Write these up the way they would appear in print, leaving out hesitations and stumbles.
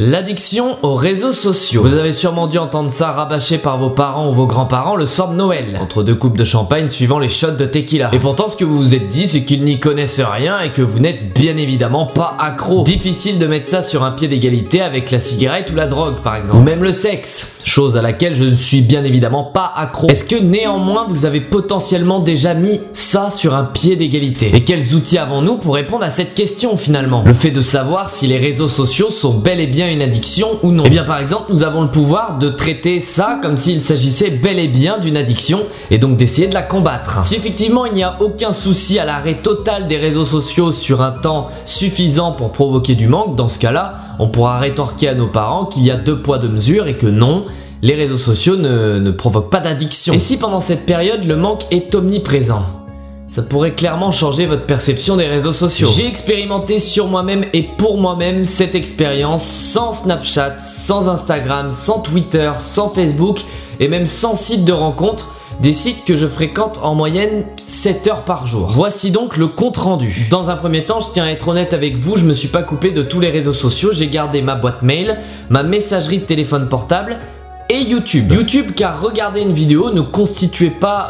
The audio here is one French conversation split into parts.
L'addiction aux réseaux sociaux. Vous avez sûrement dû entendre ça rabâché par vos parents ou vos grands-parents le soir de Noël, entre deux coupes de champagne suivant les shots de tequila. Et pourtant ce que vous vous êtes dit, c'est qu'ils n'y connaissent rien et que vous n'êtes bien évidemment pas accro. Difficile de mettre ça sur un pied d'égalité avec la cigarette ou la drogue par exemple. Ou même le sexe, chose à laquelle je ne suis bien évidemment pas accro. Est-ce que néanmoins vous avez potentiellement déjà mis ça sur un pied d'égalité? Et quels outils avons-nous pour répondre à cette question finalement? Le fait de savoir si les réseaux sociaux sont bel et bien une addiction ou non. Et bien par exemple nous avons le pouvoir de traiter ça comme s'il s'agissait bel et bien d'une addiction et donc d'essayer de la combattre. Si effectivement il n'y a aucun souci à l'arrêt total des réseaux sociaux sur un temps suffisant pour provoquer du manque, dans ce cas là on pourra rétorquer à nos parents qu'il y a deux poids deux mesures et que non, les réseaux sociaux ne provoquent pas d'addiction. Et si pendant cette période le manque est omniprésent, ça pourrait clairement changer votre perception des réseaux sociaux. J'ai expérimenté sur moi-même et pour moi-même cette expérience sans Snapchat, sans Instagram, sans Twitter, sans Facebook et même sans site de rencontre, des sites que je fréquente en moyenne 7 heures par jour. Voici donc le compte rendu. Dans un premier temps, je tiens à être honnête avec vous, je me suis pas coupé de tous les réseaux sociaux, j'ai gardé ma boîte mail, ma messagerie de téléphone portable et YouTube. Car regarder une vidéo ne constituait pas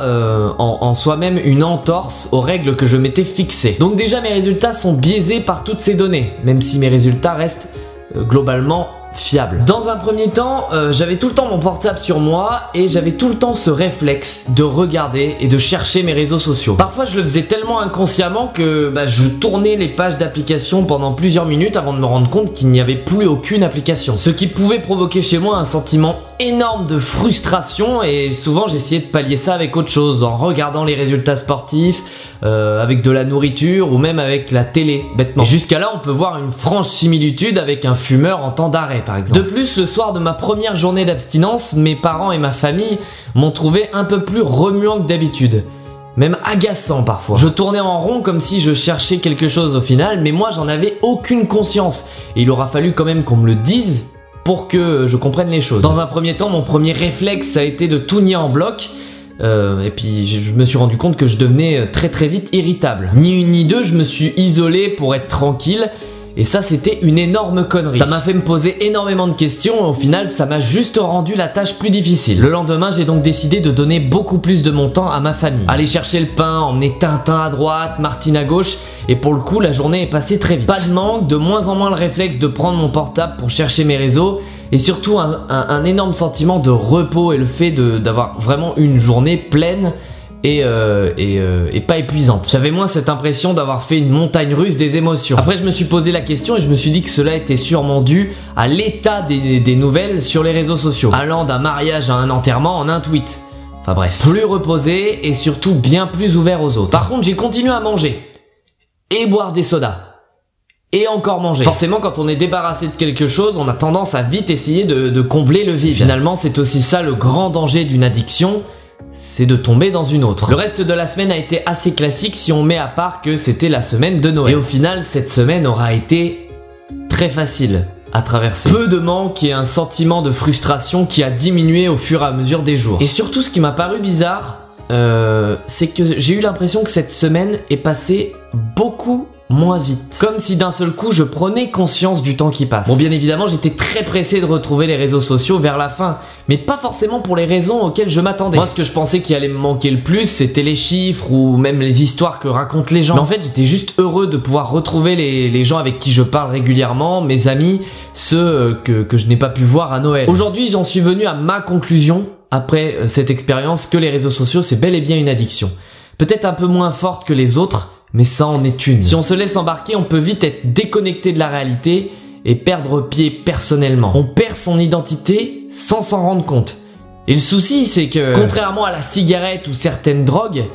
en soi-même une entorse aux règles que je m'étais fixées. Donc déjà mes résultats sont biaisés par toutes ces données, même si mes résultats restent globalement fiables. Dans un premier temps, j'avais tout le temps mon portable sur moi et j'avais tout le temps ce réflexe de regarder et de chercher mes réseaux sociaux. Parfois je le faisais tellement inconsciemment que je tournais les pages d'applications pendant plusieurs minutes avant de me rendre compte qu'il n'y avait plus aucune application. Ce qui pouvait provoquer chez moi un sentiment énorme de frustration et souvent j'essayais de pallier ça avec autre chose, en regardant les résultats sportifs, avec de la nourriture ou même avec la télé, bêtement. Et jusqu'à là on peut voir une franche similitude avec un fumeur en temps d'arrêt par exemple. De plus, le soir de ma première journée d'abstinence, mes parents et ma famille m'ont trouvé un peu plus remuant que d'habitude, même agaçant parfois. Je tournais en rond comme si je cherchais quelque chose au final, mais moi j'en avais aucune conscience et il aura fallu quand même qu'on me le dise pour que je comprenne les choses. Dans un premier temps, mon premier réflexe ça a été de tout nier en bloc. Et puis je me suis rendu compte que je devenais très vite irritable. Ni une ni deux, je me suis isolé pour être tranquille. Et ça c'était une énorme connerie. Ça m'a fait me poser énormément de questions et au final ça m'a juste rendu la tâche plus difficile. Le lendemain j'ai donc décidé de donner beaucoup plus de mon temps à ma famille. Aller chercher le pain, emmener Tintin à droite, Martine à gauche. Et pour le coup la journée est passée très vite. Pas de manque, de moins en moins le réflexe de prendre mon portable pour chercher mes réseaux. Et surtout un énorme sentiment de repos et le fait d'avoir vraiment une journée pleine et pas épuisante. J'avais moins cette impression d'avoir fait une montagne russe des émotions. Après je me suis posé la question et je me suis dit que cela était sûrement dû à l'état des nouvelles sur les réseaux sociaux, allant d'un mariage à un enterrement en un tweet. Enfin bref, plus reposé et surtout bien plus ouvert aux autres. Par contre j'ai continué à manger et boire des sodas. Et encore manger. Forcément quand on est débarrassé de quelque chose, on a tendance à vite essayer de combler le vide. Finalement c'est aussi ça le grand danger d'une addiction, c'est de tomber dans une autre. Le reste de la semaine a été assez classique si on met à part que c'était la semaine de Noël. Et au final cette semaine aura été très facile à traverser. Peu de manque et un sentiment de frustration qui a diminué au fur et à mesure des jours. Et surtout ce qui m'a paru bizarre, c'est que j'ai eu l'impression que cette semaine est passée beaucoup moins vite. Comme si d'un seul coup je prenais conscience du temps qui passe. Bon bien évidemment j'étais très pressé de retrouver les réseaux sociaux vers la fin, mais pas forcément pour les raisons auxquelles je m'attendais. Moi ce que je pensais qui allait me manquer le plus c'était les chiffres ou même les histoires que racontent les gens. Mais en fait j'étais juste heureux de pouvoir retrouver les gens avec qui je parle régulièrement, mes amis, ceux que je n'ai pas pu voir à Noël. Aujourd'hui j'en suis venu à ma conclusion après cette expérience que les réseaux sociaux c'est bel et bien une addiction. Peut-être un peu moins forte que les autres, mais ça en est une. Si on se laisse embarquer, on peut vite être déconnecté de la réalité et perdre pied personnellement. On perd son identité sans s'en rendre compte. Et le souci, c'est que, contrairement à la cigarette ou certaines drogues,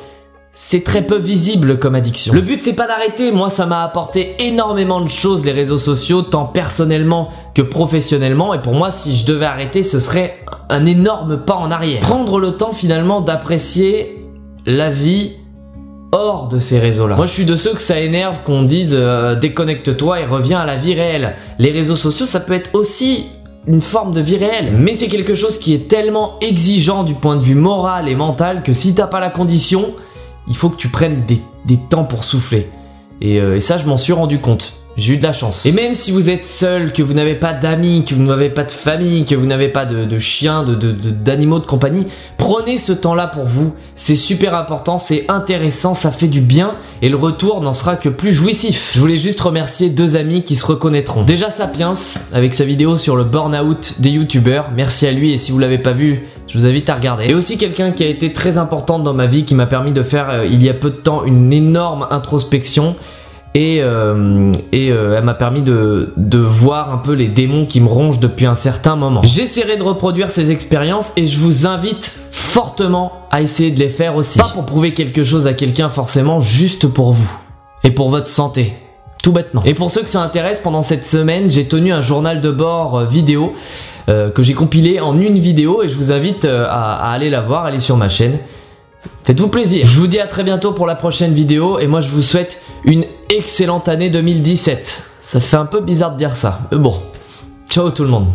c'est très peu visible comme addiction. Le but, c'est pas d'arrêter. Moi, ça m'a apporté énormément de choses, les réseaux sociaux, tant personnellement que professionnellement. Et pour moi, si je devais arrêter, ce serait un énorme pas en arrière. Prendre le temps, finalement, d'apprécier la vie hors de ces réseaux là. Moi je suis de ceux que ça énerve qu'on dise déconnecte-toi et reviens à la vie réelle. Les réseaux sociaux ça peut être aussi une forme de vie réelle, mais c'est quelque chose qui est tellement exigeant du point de vue moral et mental que si t'as pas la condition, il faut que tu prennes des temps pour souffler. Et ça je m'en suis rendu compte. j'ai eu de la chance. Et même si vous êtes seul, que vous n'avez pas d'amis, que vous n'avez pas de famille, que vous n'avez pas de chiens, d'animaux de compagnie, prenez ce temps-là pour vous. C'est super important, c'est intéressant, ça fait du bien et le retour n'en sera que plus jouissif. Je voulais juste remercier 2 amis qui se reconnaîtront. Déjà Sapiens, avec sa vidéo sur le burn-out des youtubeurs. Merci à lui et si vous l'avez pas vu, je vous invite à regarder. Et aussi quelqu'un qui a été très importante dans ma vie, qui m'a permis de faire il y a peu de temps une énorme introspection. Et elle m'a permis de voir un peu les démons qui me rongent depuis un certain moment. J'essaierai de reproduire ces expériences et je vous invite fortement à essayer de les faire aussi. Pas pour prouver quelque chose à quelqu'un forcément, juste pour vous et pour votre santé. Tout bêtement. Et pour ceux que ça intéresse, pendant cette semaine, j'ai tenu un journal de bord vidéo que j'ai compilé en une vidéo et je vous invite à aller la voir, aller sur ma chaîne. Faites-vous plaisir. Je vous dis à très bientôt pour la prochaine vidéo et moi je vous souhaite une excellente année 2017. Ça fait un peu bizarre de dire ça, mais bon. Ciao tout le monde.